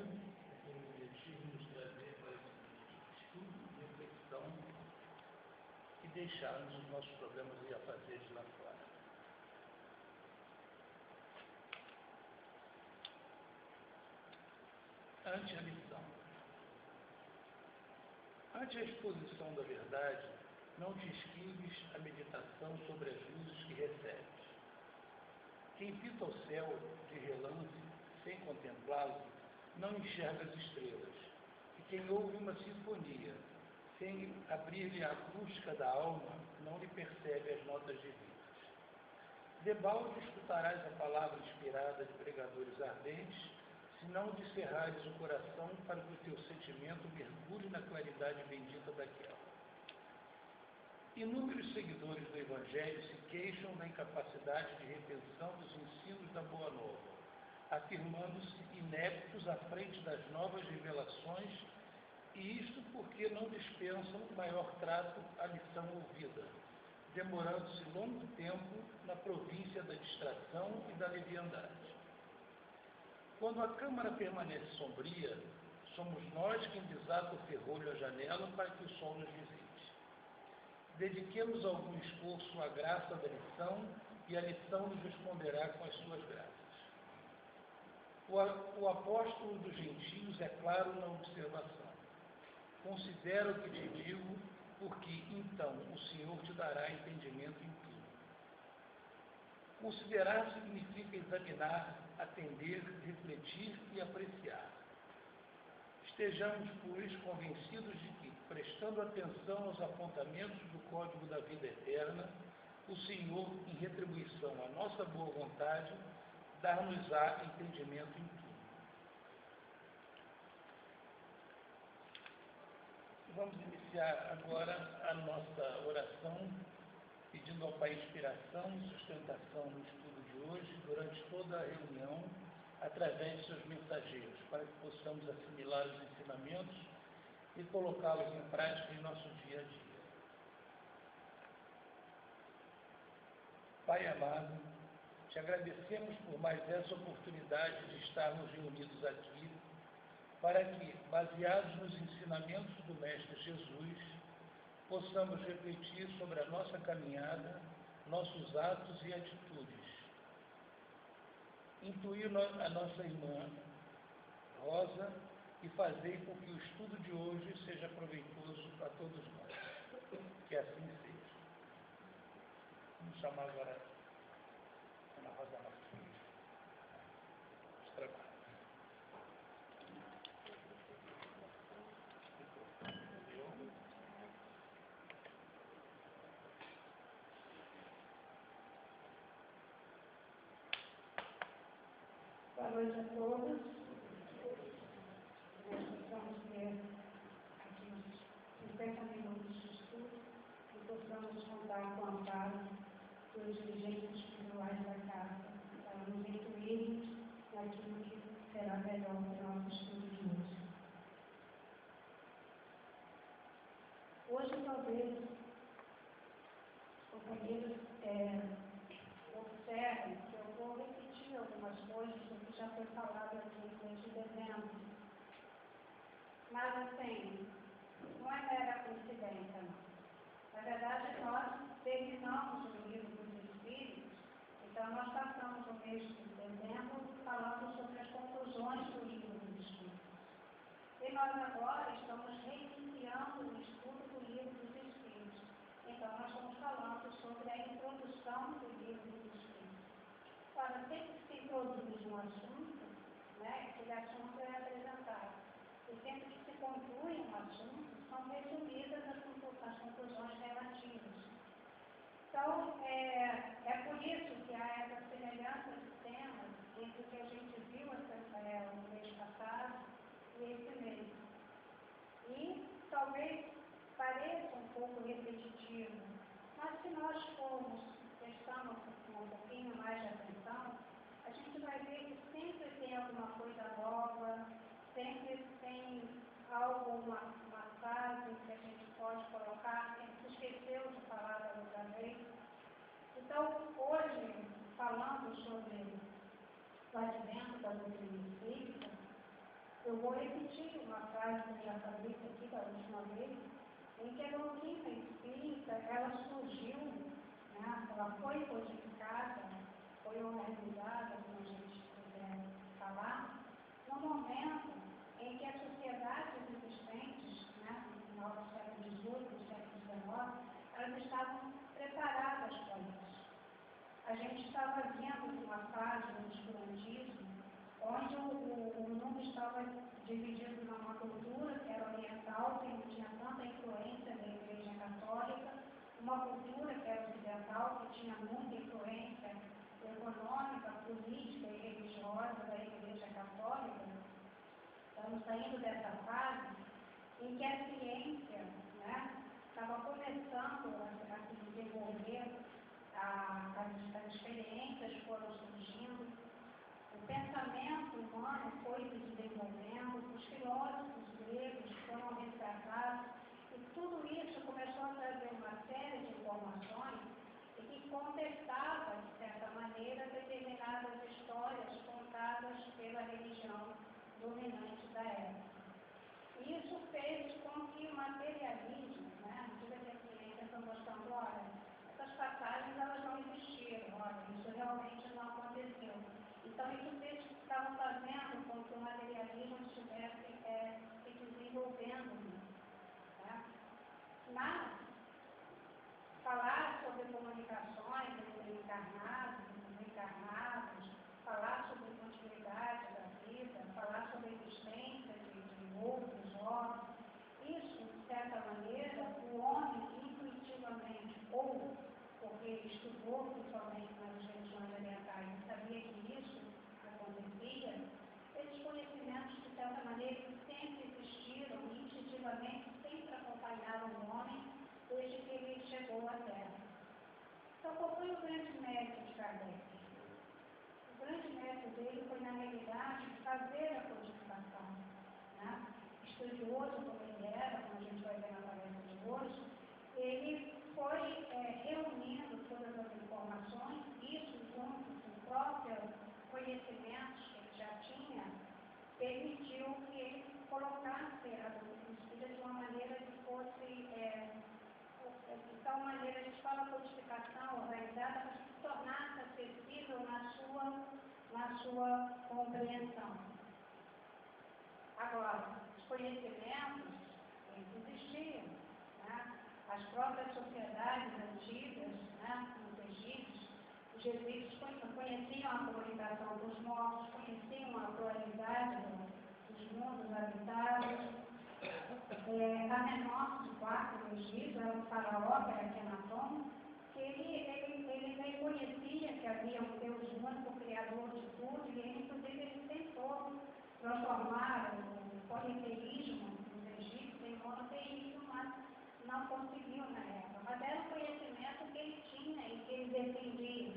Evangelho tem o objetivo de nos trazer para esse estudo e reflexão e deixarmos os nossos problemas e afazeres lá fora. Ante a lição. Ante a exposição da verdade, não te esquives a meditação sobre as luzes que recebes. Quem fita o céu de relance, sem contemplá-lo, não enxerga as estrelas. E quem ouve uma sinfonia, sem abrir-lhe a acústica da alma, não lhe percebe as notas divinas. Debalde escutarás a palavra inspirada de pregadores ardentes, se não descerrares o coração para que o teu sentimento mergulhe na claridade bendita daquela. Inúmeros seguidores do Evangelho se queixam da incapacidade de retenção dos ensinos da Boa Nova, afirmando-se ineptos à frente das novas revelações, e isto porque não dispensam maior trato à lição ouvida, demorando-se longo tempo na província da distração e da leviandade. Quando a câmara permanece sombria, somos nós quem desata o ferrolho à janela para que o sol nos visite. Dediquemos algum esforço à graça da lição e a lição nos responderá com as suas graças. O apóstolo dos gentios é claro na observação. Considera o que te digo, porque então o Senhor te dará entendimento em tudo. Considerar significa examinar, atender, refletir e apreciar. Estejamos, pois, convencidos de que, prestando atenção aos apontamentos do Código da Vida Eterna, o Senhor, em retribuição à nossa boa vontade, dar-nos-á entendimento em tudo. Vamos iniciar agora a nossa oração, pedindo ao Pai inspiração e sustentação no estudo de hoje, durante toda a reunião, através de seus mensageiros, para que possamos assimilar os ensinamentos e colocá-los em prática em nosso dia a dia. Pai amado, te agradecemos por mais essa oportunidade de estarmos reunidos aqui, para que, baseados nos ensinamentos do Mestre Jesus, possamos refletir sobre a nossa caminhada, nossos atos e atitudes. Intuir a nossa irmã Rosa e fazer com que o estudo de hoje seja proveitoso para todos nós. Que assim seja. Vamos chamar agora a Ana Rosa Martins. Os trabalhos. Boa noite a todos. Nós possamos ter aqui uns 50 minutos de estudo e possamos contar com a amparo dos dirigentes espirituais da casa para nos incluirmos naquilo que será melhor para o nosso estudo de hoje. Hoje, talvez, os companheiros observem que eu vou repetir algumas coisas do que já foi falado aqui desde dezembro. Mas, assim, não é mera coincidência, não. Na verdade, nós terminamos o livro dos Espíritos, então nós passamos o mês de dezembro falando sobre as conclusões do livro dos Espíritos. E nós agora estamos reiniciando o estudo do livro dos Espíritos. Então, nós estamos falando sobre a introdução do livro dos Espíritos. Para sempre que se introduz um assunto, aquele assunto é apresentado. E sempre que se conclui um assunto, são resumidas as conclusões relativas. Então, é por isso que há essa semelhança de temas entre o que a gente viu no mês passado e esse mês. E talvez pareça um pouco repetitivo, mas se nós prestamos um pouquinho mais de atenção, a gente vai ver que sempre tem alguma coisa nova, sempre tem uma frase que a gente pode colocar, que a gente esqueceu de falar da outra vez. Então, hoje, falando sobre o advento da doutrina espírita, Eu vou repetir uma frase que eu já falei aqui da última vez, em que a doutrina espírita, ela surgiu, né, ela foi codificada, foi organizada, como a gente quiser falar, no momento em que as sociedades existentes, né, no final do século XVIII, do século XIX, elas estavam preparadas para isso. A gente estava vendo uma fase do obscurantismo, onde o mundo estava dividido numa cultura que era oriental, que não tinha tanta influência da Igreja Católica, uma cultura que era ocidental, que tinha muita influência econômica, política e religiosa da Igreja Católica. Estamos saindo dessa fase em que a ciência, né, estava começando a se desenvolver, as experiências foram surgindo, o pensamento humano foi se desenvolvendo, os filósofos gregos foram resgatados, e tudo isso começou a trazer uma série de informações e que contestava, de certa maneira, determinadas histórias contadas pela religião dominante da época. E isso fez com que o materialismo, né, a ciência está mostrando, olha, essas passagens elas não existiram, olha, isso realmente não aconteceu. Então, isso estava fazendo com que o materialismo estivesse se desenvolvendo. Né? Mas, falar sobre comunicações entre encarnados e desencarnados, falar sobre a continuidade da vida, falar sobre a existência de outros homens, isso, de certa maneira, o homem intuitivamente, ou porque ele estudou principalmente nas religiões orientais e sabia que isso acontecia, esses conhecimentos, de certa maneira, sempre existiram, instintivamente, sempre acompanharam o homem desde que ele chegou à Terra. Então, qual foi o grande mérito de Kardec? O grande mérito dele foi, na realidade, fazer a codificação. Né? Estudioso como ele era, como a gente vai ver na palestra de hoje, ele foi reunindo todas as informações, isso junto com o próprio conhecimento que ele já tinha, permitiu que ele colocasse a doutrina espírita de uma maneira que fosse, de tal maneira, a gente fala codificação organizada, mas que se tornasse acessível na sua compreensão. Agora, os conhecimentos, eles existiam, né? As próprias sociedades antigas, né, nos egípcios, os egípcios conheciam a comunicação dos mortos, conheciam a pluralidade dos mundos habitados. Amenófis IV do Egito era um faraó, que era Akenaton, que ele reconhecia que havia um Deus único, criador de tudo, e ele, inclusive, ele tentou transformar o politeísmo dos egípcios em monoteísmo, mas não conseguiu na época. Mas era o conhecimento que ele tinha e que ele defendia.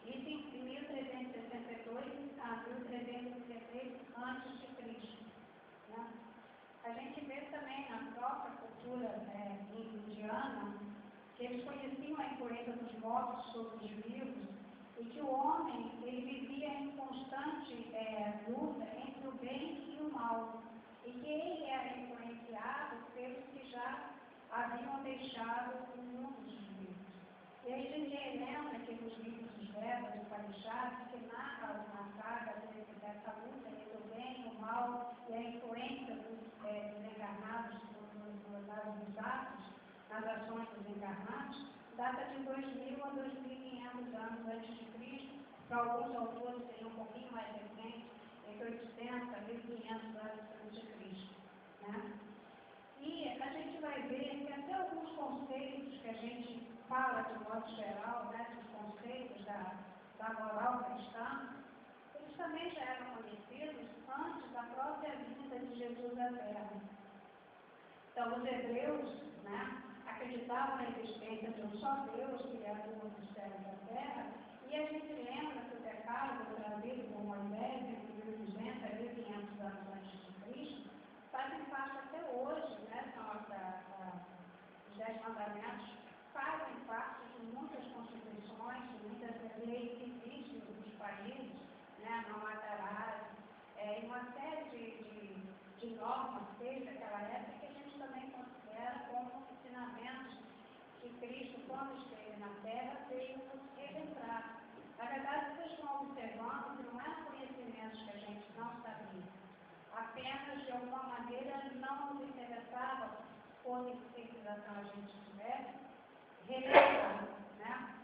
Isso em 1362 a 1363 a.C. Né? A gente vê também na própria cultura indiana que eles conheciam a influência dos mortos sobre os vivos e que o homem ele vivia em constante luta entre o bem e o mal, e que ele era influenciado pelos que já haviam deixado o mundo dos vivos. E aí a gente lembra que nos livros dos Vedas, do Upanishads, que narra uma saga dessa luta entre o bem e o mal e a influência dos encarnados nos atos, nas ações dos encarnados, data de 2000 a 2500 anos antes de Cristo. Para alguns autores seria um pouquinho mais recente, entre 800 a 1500 anos antes de Cristo. Né? E a gente vai ver que até alguns conceitos que a gente fala de modo geral, né, dos conceitos da moral cristã, eles também já eram conhecidos antes da própria vinda de Jesus à Terra. Então, os hebreus, né, acreditavam na existência de um só Deus, criador dos céus e da terra, e a gente lembra que o decálogo trazido por Moisés entre 1200 a 1500 anos antes de Cristo fazem parte até hoje, né, são os 10 mandamentos, fazem parte de muitas constituições, de muitas leis que existem nos países, né, não matarás, e uma série de de normas desde aquela época que a gente também considera como ensinamentos que Cristo, quando esteve na Terra, veio nos registrar. Na verdade, vocês estão observando que não eram conhecimentos que a gente não sabia. Apenas, de alguma maneira, não nos interessava, por que civilização a gente tivesse, relembrar, né?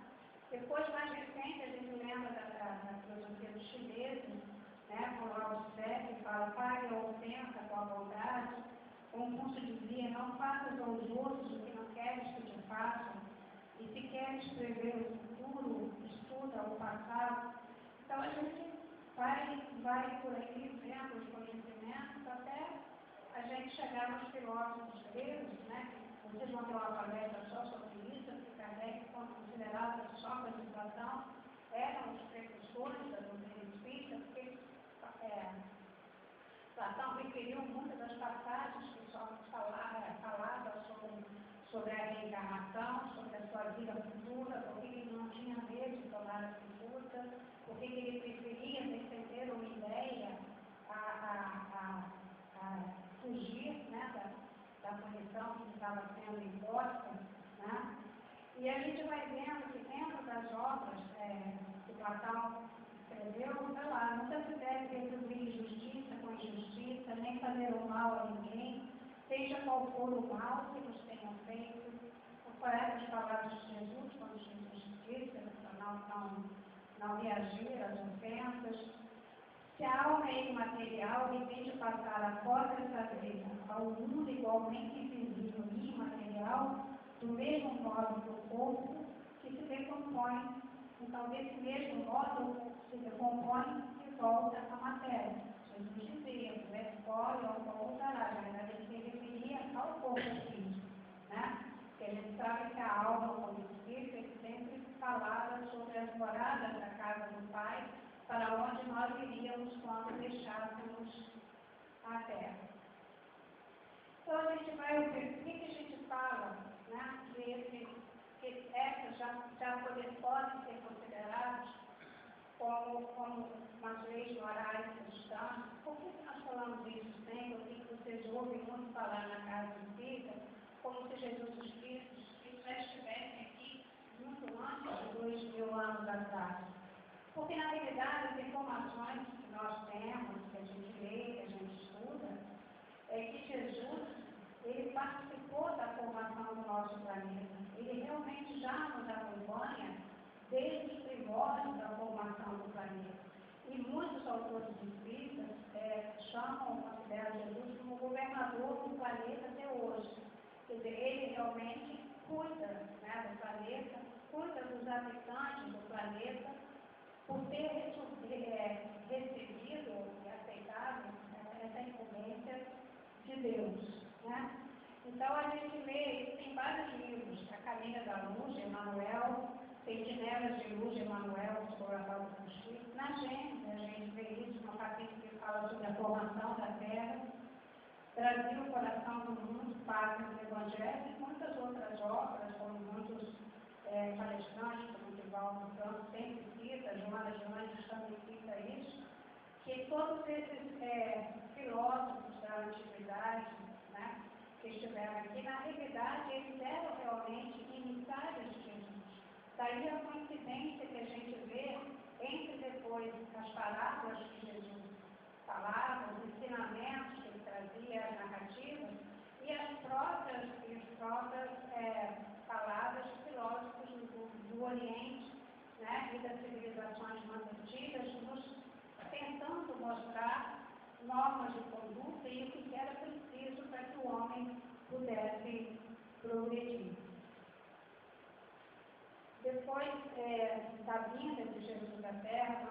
Depois, mais recente, a gente lembra da filosofia dos chineses, né? Com Lao Tse, que fala, pague a ofensa com a bondade. Confúcio dizia, não faças aos outros o que não queres que te façam. E se queres prever o futuro, estuda o passado. Então, a gente vai por aí vendo os conhecimentos até a gente chegar nos filósofos gregos, né? Vocês vão ter uma palestra só sobre isso, que Kardec, quando considerado só para a situação, eram os precursores da doutrina espírita, porque Platão referiu muitas das passagens que só falava sobre a reencarnação, sobre a sua vida futura, porque ele não tinha medo de tomar a conduta, porque ele preferia defender uma ideia a fugir, né, da punição que estava sendo imposta, né? E a gente vai vendo que dentro das obras que Platão escreveu, sei lá, nunca se deve retribuir injustiça com injustiça, nem fazer o mal a ninguém, seja qual for o mal que nos tenham feito. Parece as palavras de Jesus, quando Jesus disse para não reagir às ofensas. Se a alma é imaterial, em vez de passar após essa vida ao mundo igualmente invisível e imaterial, do mesmo modo que o corpo, que se decompõe, então desse mesmo modo se decompõe e volta à matéria. Jesus dizia, o pó e ao pó voltará, na verdade ele se referia ao corpo físico, né? Porque a gente sabe que a alma, como espírito, ele sempre falava sobre as moradas da casa do Pai, para onde nós iríamos quando deixássemos a Terra. Então a gente vai ver o que a gente fala, né, que essas já podem ser consideradas como umas leis morais cristãs. Por que nós falamos isso sempre? O que vocês ouvem muito falar na casa espírita, como se Jesus Cristo já estivesse aqui muito antes de 2000 anos atrás. Porque, na realidade, as informações que nós temos, que a gente lê, que a gente estuda, é que Jesus, ele participou da formação do nosso planeta. Ele realmente já nos acompanha desde os primórdios da formação do planeta. E muitos autores espíritas chamam, consideram Jesus como governador do planeta até hoje. Quer dizer, ele realmente cuida, né, do planeta, cuida dos habitantes do planeta, por ter recebido e aceitado essa incumbência de Deus, né? Então, a gente lê, tem vários livros, A Caminho da Luz, de Emmanuel, Sentinelas de Luz, de Emmanuel, Explorador do Espírito. Na Gênesis, a gente vê isso no capítulo que fala sobre a formação da Terra, Brasil, Coração do Mundo, Pátria do Evangelho, e muitas outras obras, como muitos palestrantes, como Divaldo Franco, sempre cita, Joana também cita isso, que todos esses filósofos da antiguidade, né, que estiveram aqui, na realidade, eles eram realmente emissários de Jesus. Daí a coincidência que a gente vê entre depois as parábolas que Jesus falava, os ensinamentos que ele trazia, as narrativas, e as próprias palavras de filósofos do Oriente, né, e das civilizações mais antigas, nos tentando mostrar normas de conduta e o que era preciso para que o homem pudesse progredir. Depois da vinda de Jesus à Terra,